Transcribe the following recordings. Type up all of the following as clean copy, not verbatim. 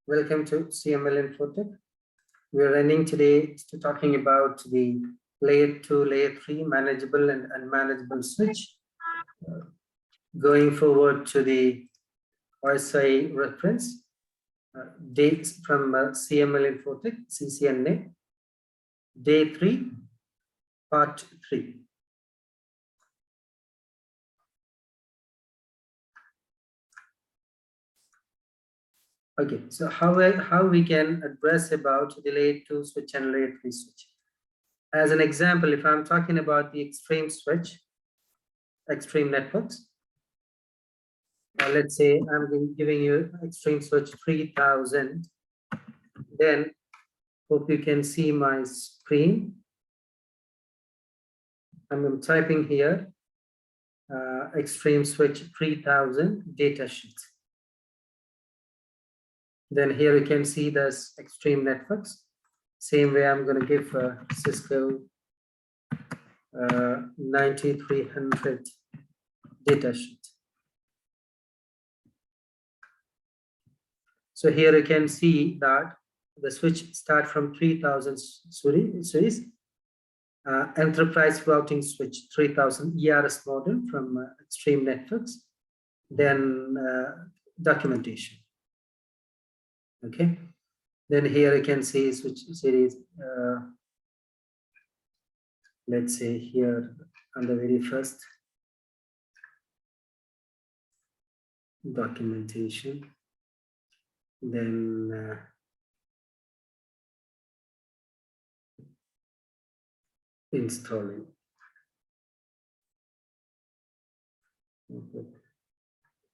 Welcome to CML InfoTech. We are running today to talking about the layer 2, layer 3 manageable and unmanageable switch. Going forward to the RSI reference, dates from CML InfoTech, CCNA, day 3, part 3. Okay, so how we can address about the layer 2 switch and layer 3 switch. As an example, if I'm talking about the extreme switch, extreme networks, let's say I'm giving you extreme switch 3000, then hope you can see my screen. I'm typing here extreme switch 3000 datasheet. Then here you can see this extreme networks. Same way I'm going to give Cisco 9300 datasheet. So here you can see that the switch start from 3000 series, enterprise routing switch 3000 ERS model from extreme networks, then documentation. Okay, then here you can see switch series, let's say here on the very first documentation, then installing.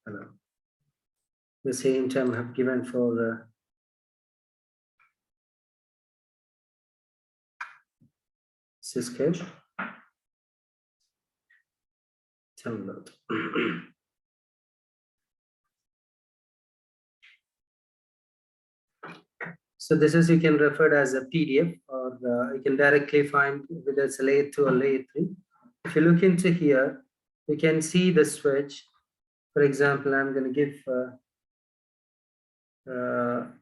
Hello. The same time I have given for Cisco download. So this is, you can refer as a PDF, or you can directly find whether it's a layer 2 or layer 3. If you look into here, you can see the switch. For example, I'm going to give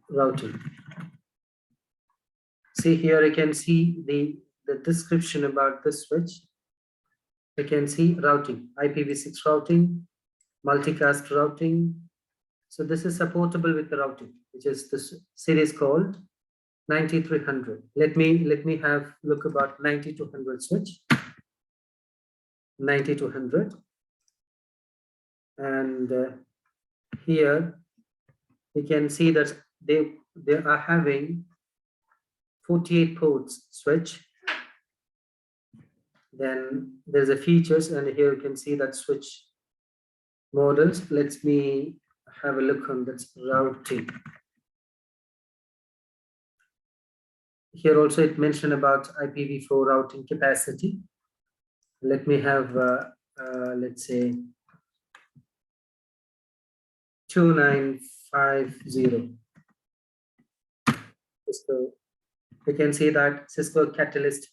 routing. See here, you can see the description about the switch. You can see routing, IPv6 routing, multicast routing. So this is supportable with the routing, which is this series called 9300. Let me have look about 9200 switch. 9200, and here you can see that they are having 48 ports switch. Then there's a features, and here you can see that switch models. Let me have a look on that routing. Here also it mentioned about IPv4 routing capacity. Let me have let's say 2950. So you can see that Cisco Catalyst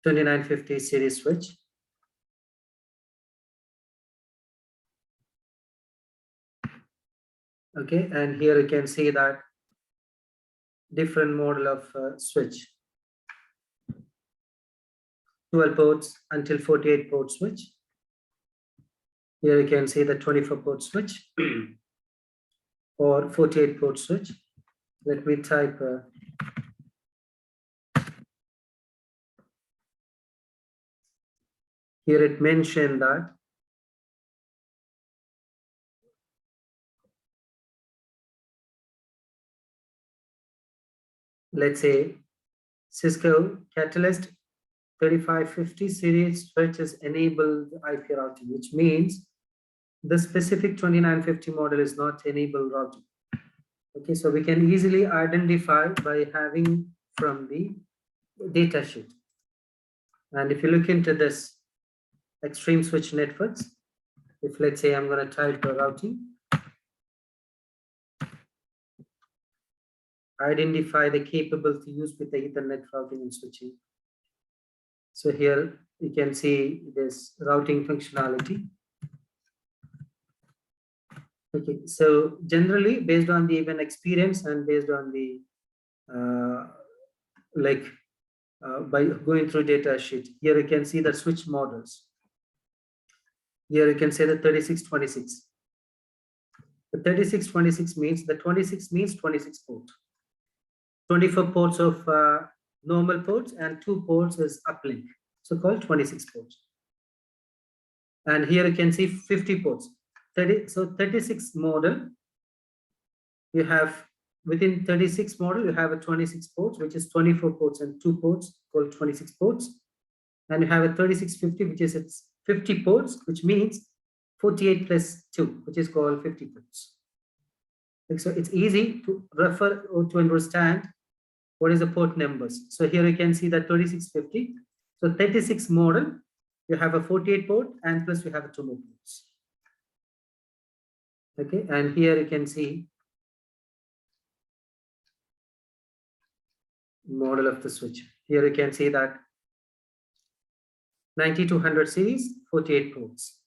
2950 series switch. Okay, and here you can see that different model of switch. 12 ports until 48 port switch. Here you can see the 24 port switch or 48 port switch. Let me type here it mentioned that let's say Cisco Catalyst 3550 series switches enable IP routing, which means the specific 2950 model is not enable routing. Okay, so we can easily identify by having from the data sheet. And if you look into this extreme switch networks, if let's say I'm going to type routing, identify the capable to use with the Ethernet routing and switching. So here you can see this routing functionality. Okay, so generally based on the even experience and based on the by going through data sheet, here you can see the switch models. Here you can say the 3626. The 3626 means the 26 means 26 ports. 24 ports of normal ports and 2 ports is uplink, so called 26 ports. And here you can see 50 ports. 36 model, you have within 36 model, you have a 26 ports, which is 24 ports and 2 ports called 26 ports. And you have a 3650, which is its 50 ports, which means 48 plus 2, which is called 50 ports. So it's easy to refer or to understand what is the port numbers. So here you can see that 3650. So 36 model, you have a 48 port and plus you have 2 more ports. Okay, and here you can see model of the switch. Here you can see that 9200 series, 48 ports.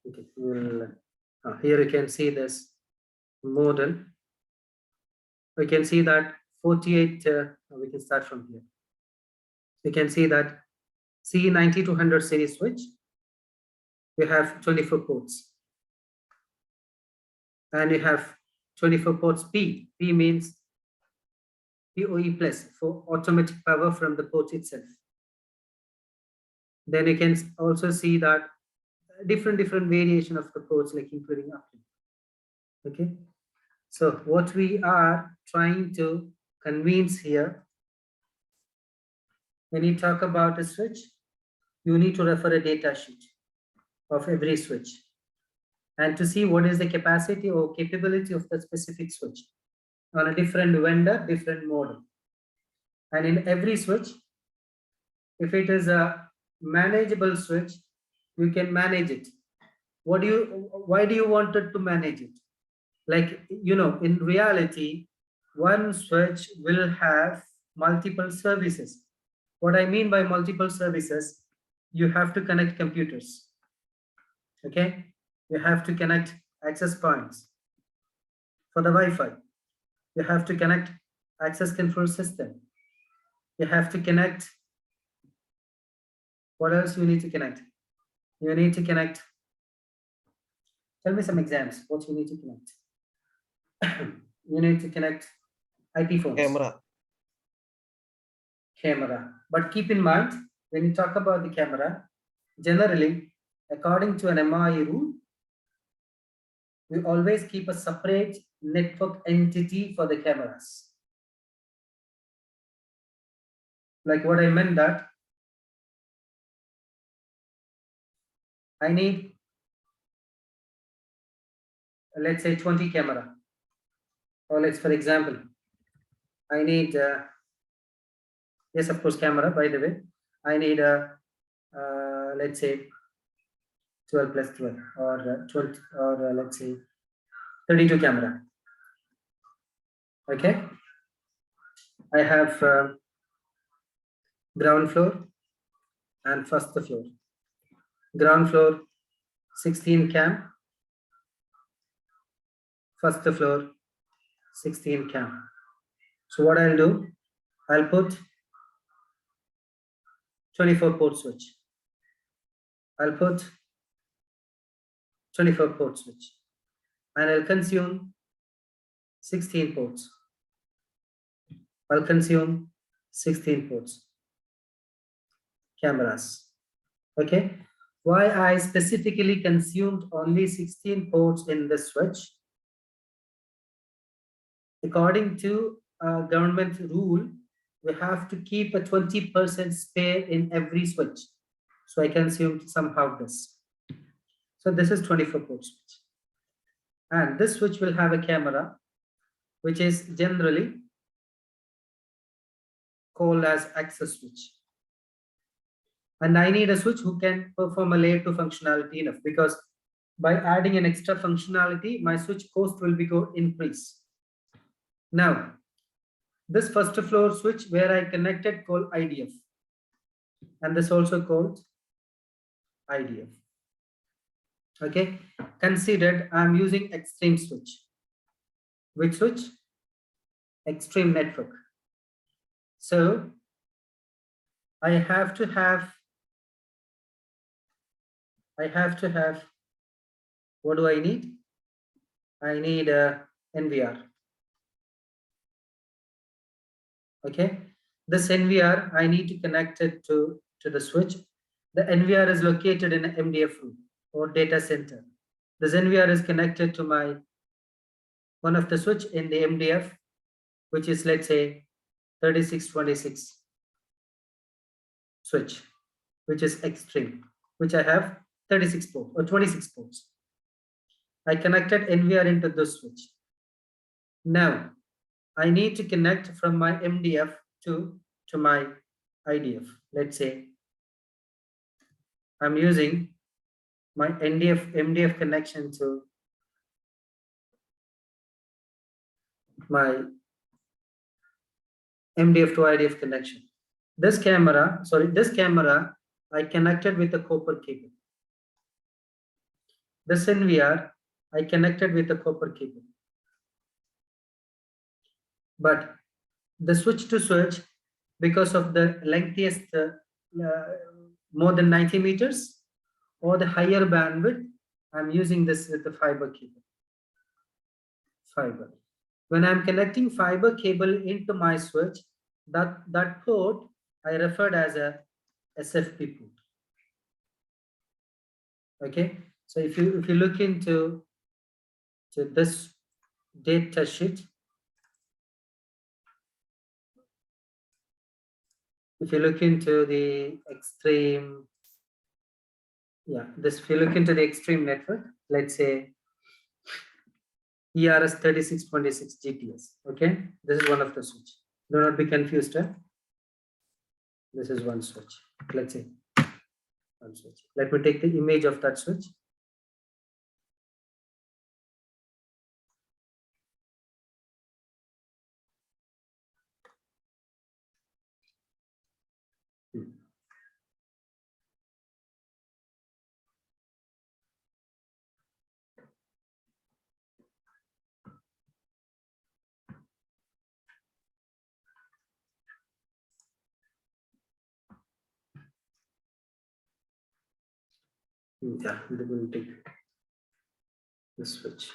Okay, here you can see this model. We can see that 48, we can start from here. We can see that C9200 series switch, we have 24 ports. And you have 24 ports P. P means PoE plus for automatic power from the port itself. Then you can also see that different variation of the ports, like including uplink. Okay, so what we are trying to convince here, when you talk about a switch, you need to refer a data sheet of every switch and to see what is the capacity or capability of the specific switch on a different vendor, different model. And in every switch, if it is a manageable switch, you can manage it. Why do you want it to manage it? Like, in reality, one switch will have multiple services. What I mean by multiple services, you have to connect computers. Okay, you have to connect access points for the Wi-Fi. You have to connect access control system. You have to connect, what else you need to connect? You need to connect, tell me some examples, what you need to connect. You need to connect IP phones. Camera. But keep in mind, when you talk about the camera, generally, according to an MIE rule, we always keep a separate network entity for the cameras. Like what I meant that I need, let's say 20 camera, or let's, for example, I need, yes, of course, camera, by the way, I need let's say 12 plus 12 or 12 or let's say 32 camera. Okay, I have ground floor and first floor. Ground floor 16 cam, first floor 16 cam. So what I'll do, I'll put 24 port switch. I'll put 24 port switch and I'll consume 16 ports. I'll consume 16 ports. Cameras. Okay. Why I specifically consumed only 16 ports in the switch? According to government rule, we have to keep a 20% spare in every switch. So I consumed somehow this. So this is 24 port switch. And this switch will have a camera, which is generally called as access switch. And I need a switch who can perform a layer 2 functionality enough, because by adding an extra functionality, my switch cost will be increase. Now, this first floor switch where I connected called IDF, and this also called IDF. Okay, considered I'm using extreme switch. Which switch? Extreme network. So I have to have, what do I need? I need a NVR. Okay, this NVR, I need to connect it to the switch. The NVR is located in an MDF room or data center. This NVR is connected to my one of the switch in the MDF, which is, let's say, 3626 switch, which is extreme, which I have 36 ports or 26 ports. I connected NVR into this switch. Now I need to connect from my MDF to my IDF. Let's say I'm using my MDF connection to my MDF to IDF connection. This camera, I connected with a copper cable. This NVR, I connected with a copper cable. But the switch to switch, because of the lengthiest, more than 90 meters, or the higher bandwidth, I'm using this with the fiber cable. Fiber. When I'm connecting fiber cable into my switch, that port I referred as a SFP port. Okay, so if you look into this data sheet, if you look into the extreme, if you look into the extreme network, let's say ERS 3626 GTS. Okay, this is one of the switch. Do not be confused. This is one switch. Let's say one switch. Let me take the image of that switch. Yeah, we will take the switch.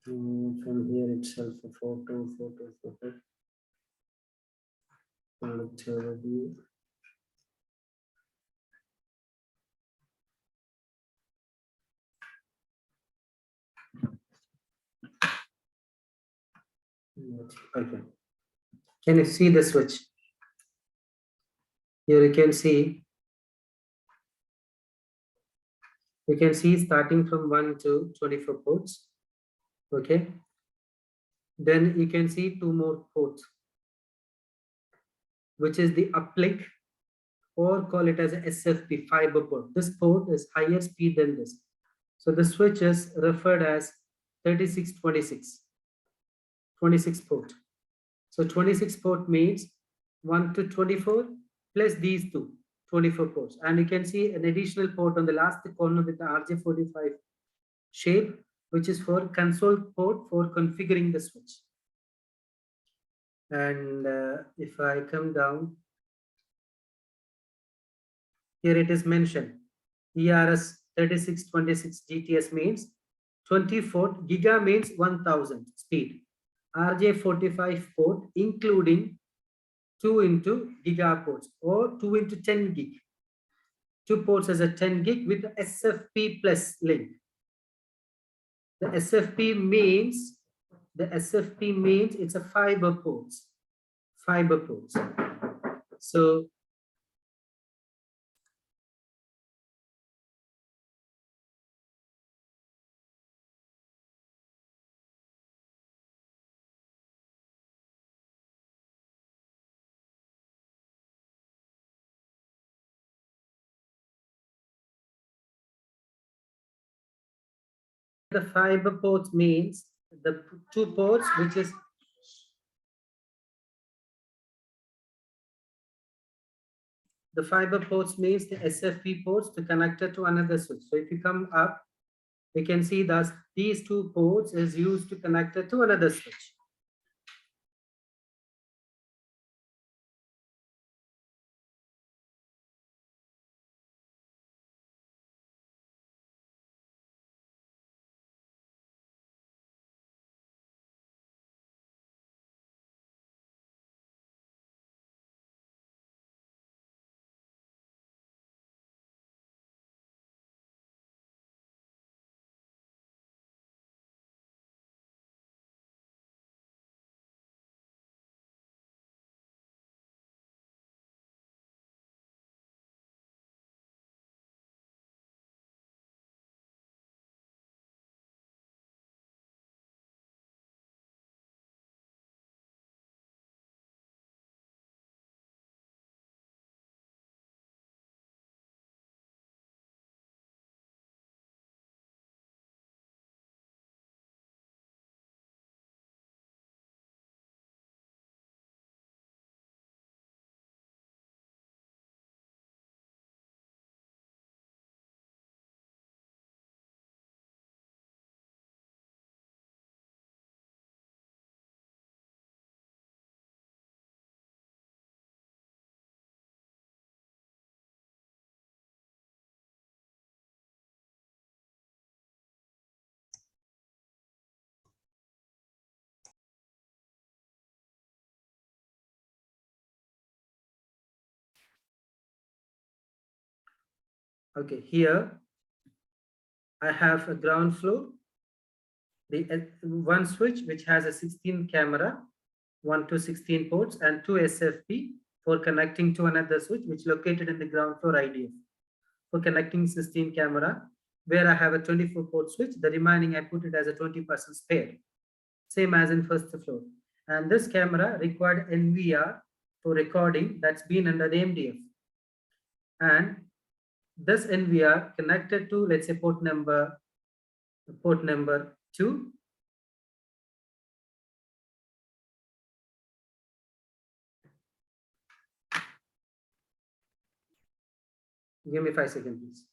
From here itself, a photo. Connectivity. Okay. Can you see the switch? Here you can see starting from 1 to 24 ports. Okay, then you can see 2 more ports, which is the uplink, or call it as a SFP fiber port. This port is higher speed than this, so the switch is referred as 3626 port. So 26 port means 1 to 24 plus these 2 24 ports, and you can see an additional port on the last corner with the RJ45 shape, which is for console port for configuring the switch. And if I come down, here it is mentioned ERS 3626 GTS means 24 giga means 1000 speed, RJ45 port including 2 into giga ports or 2 into 10 gig. 2 ports as a 10 gig with the SFP plus link. The SFP means it's a fiber ports. So the fiber ports means the 2 ports, which is the fiber ports means the SFP ports to connect it to another switch. So if you come up, we can see that these two ports is used to connect it to another switch. Okay, here I have a ground floor, the one switch which has a 16 camera, 1 to 16 ports, and 2 SFP for connecting to another switch which located in the ground floor IDF for connecting 16 camera, where I have a 24 port switch. The remaining I put it as a 20% spare, same as in first floor. And this camera required NVR for recording, that's been under the MDF. And this NVR connected to, let's say, port number 2. Give me 5 seconds, please.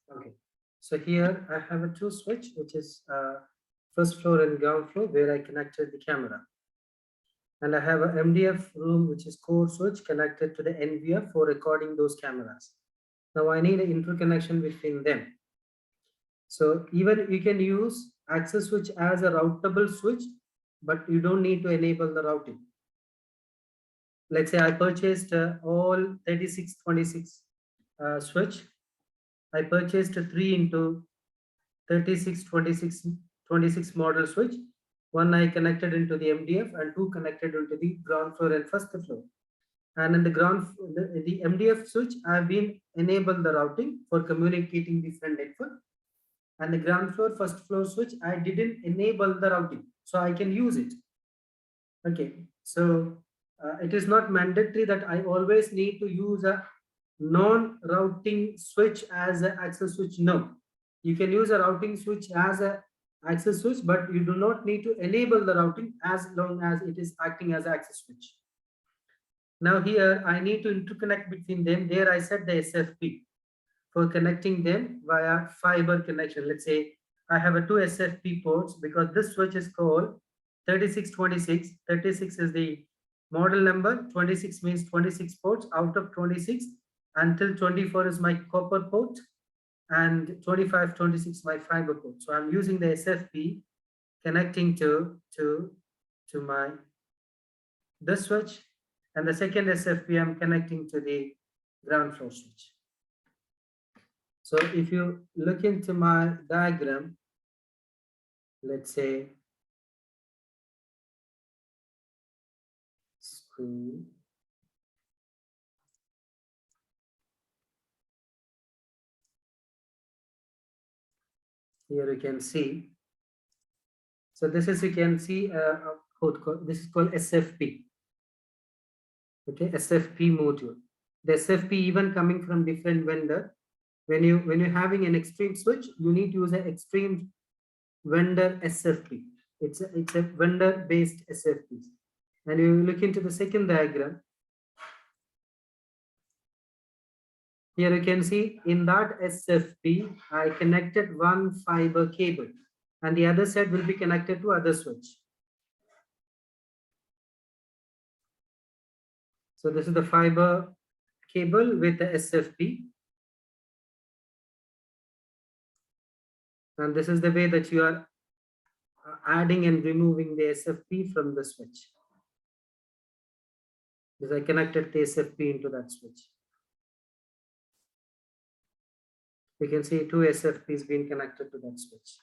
Okay, so here I have a 2 switch, which is first floor and ground floor, where I connected the camera. And I have a MDF room, which is core switch connected to the NVF for recording those cameras. Now I need an interconnection between them. So even you can use access switch as a routable switch, but you don't need to enable the routing. Let's say I purchased all 3626 switch. I purchased a 3 into 3626 model switch. One I connected into the MDF and 2 connected into the ground floor and first floor. And in the the MDF switch, I've been enabled the routing for communicating different network. And the ground floor, first floor switch, I didn't enable the routing, so I can use it. Okay, so it is not mandatory that I always need to use a non-routing switch as an access switch. No, you can use a routing switch as a access switch, but you do not need to enable the routing as long as it is acting as access switch. Now here I need to interconnect between them. There I set the SFP for connecting them via fiber connection. Let's say I have a 2 SFP ports because this switch is called 3626. 36 is the model number, 26 means 26 ports. Out of 26 until 24 is my copper port, and 25, 26 my fiber port. So I'm using the SFP connecting to my this switch, and the second SFP I'm connecting to the ground floor switch. So if you look into my diagram, let's say screen. Here you can see So this is, you can see a code called, this is called SFP. Okay, Sfp module. The Sfp even coming from different vendor. When you're having an extreme switch, you need to use an extreme vendor SFP. It's a vendor based SFP. And you look into the second diagram. Here you can see in that SFP, I connected one fiber cable, and the other side will be connected to other switch. So this is the fiber cable with the SFP. And this is the way that you are adding and removing the SFP from the switch. Because I connected the SFP into that switch. You can see two SFPs being connected to that switch.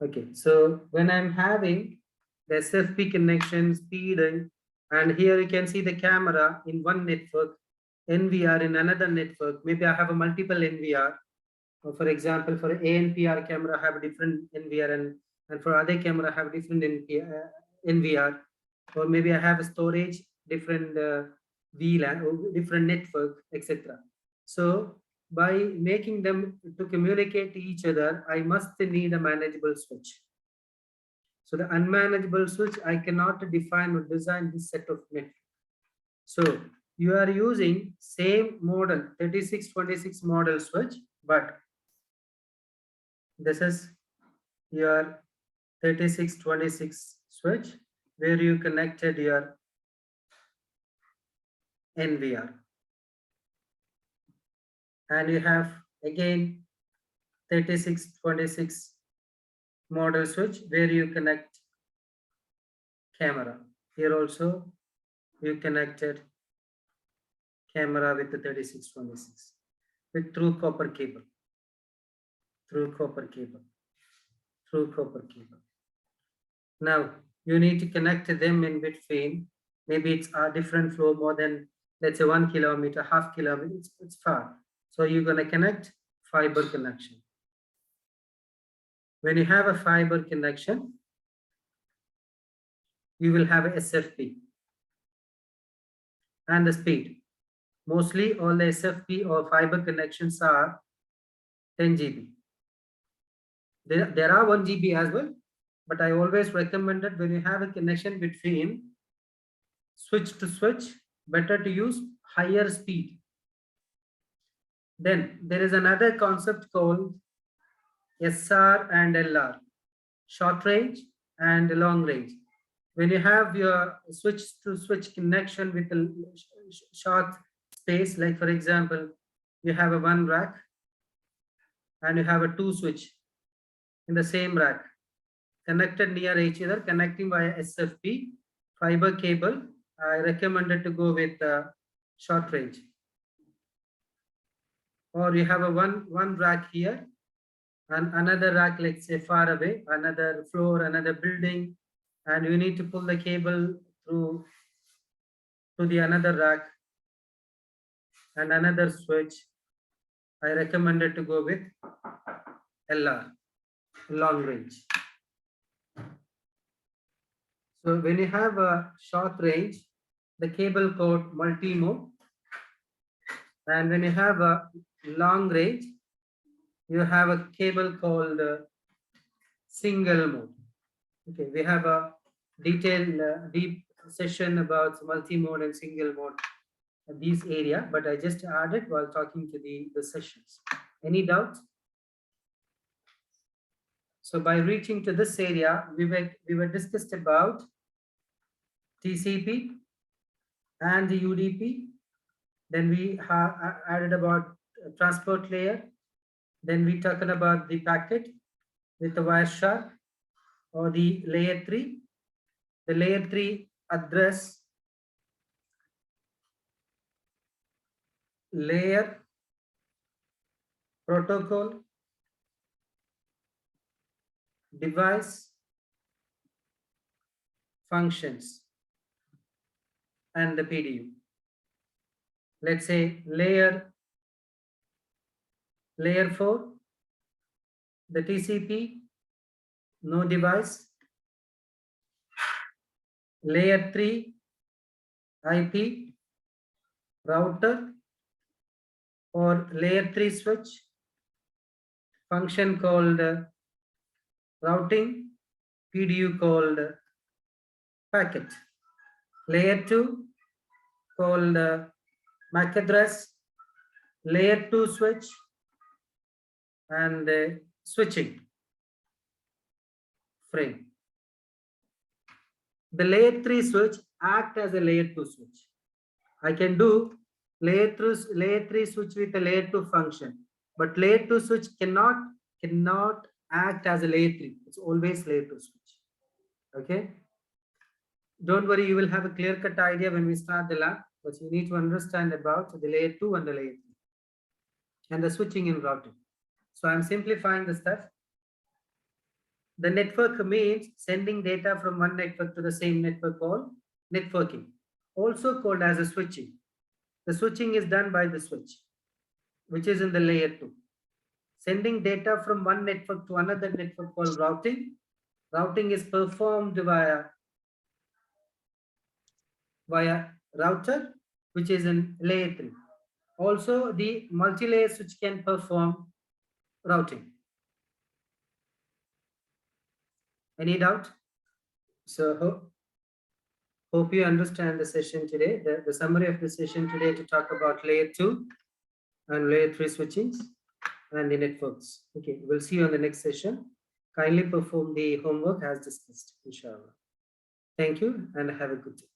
Okay, so when I'm having the SFP connection, speed, and here you can see the camera in one network, NVR in another network. Maybe I have a multiple NVR. For example, for ANPR camera, I have a different NVR, and for other camera, I have different NVR. Or maybe I have a storage, different VLAN, or different network, etc. So by making them to communicate to each other, I must need a manageable switch. So the unmanageable switch, I cannot define or design this set of network. So you are using same model, 3626 model switch, but this is your 3626 switch where you connected your NVR. And you have again 3626 model switch where you connect camera. Here also you connected camera with the 3626 with through copper cable. Through copper cable. Now you need to connect them in between. Maybe it's a different flow more than, let's say, 1 kilometer, half kilometer. It's far. So you're going to connect fiber connection. When you have a fiber connection, you will have a SFP and the speed. Mostly all the SFP or fiber connections are 10 GB. There are 1 GB as well, but I always recommended when you have a connection between switch to switch, better to use higher speed. Then there is another concept called SR and LR, short range and long range. When you have your switch to switch connection with a short space, like for example, you have a one rack and you have a two switch in the same rack connected near each other, connecting via SFP fiber cable, I recommended to go with short range. Or you have a one rack here and another rack, let's say far away, another floor, another building, and you need to pull the cable through to the another rack and another switch. I recommended to go with LR, long range. So when you have a short range, the cable called multi-mode, and when you have a long range, you have a cable called single mode. Okay, we have a detailed deep session about multi-mode and single mode in this area, but I just added while talking to the sessions. Any doubts? So by reaching to this area, we were discussed about TCP and the UDP. Then we have added about transport layer. Then we talked about the packet with the Wireshark or the layer 3. The layer 3 address layer protocol device functions and the PDU. Let's say layer Layer 4, the TCP, no device. Layer 3, IP, router or layer 3 switch, function called routing, PDU called packet. Layer 2 called MAC address, layer 2 switch and switching frame. The layer 3 switch act as a layer 2 switch. I can do layer 3 switch with a layer 2 function, but layer 2 switch cannot act as a layer 3. It's always layer 2 switch. Okay. Don't worry, you will have a clear-cut idea when we start the lab, but you need to understand about the layer 2 and the layer 3 and the switching and routing. So I'm simplifying the stuff. The network means sending data from one network to the same network called networking, also called as a switching. The switching is done by the switch, which is in the layer 2. Sending data from one network to another network called routing. Routing is performed via router, which is in layer 3. Also, the multi-layer switch can perform routing. Any doubt? So hope you understand the session today. The summary of the session today to talk about layer 2 and layer 3 switchings and the networks. Okay, we'll see you on the next session. Kindly perform the homework as discussed, inshallah. Thank you and have a good day.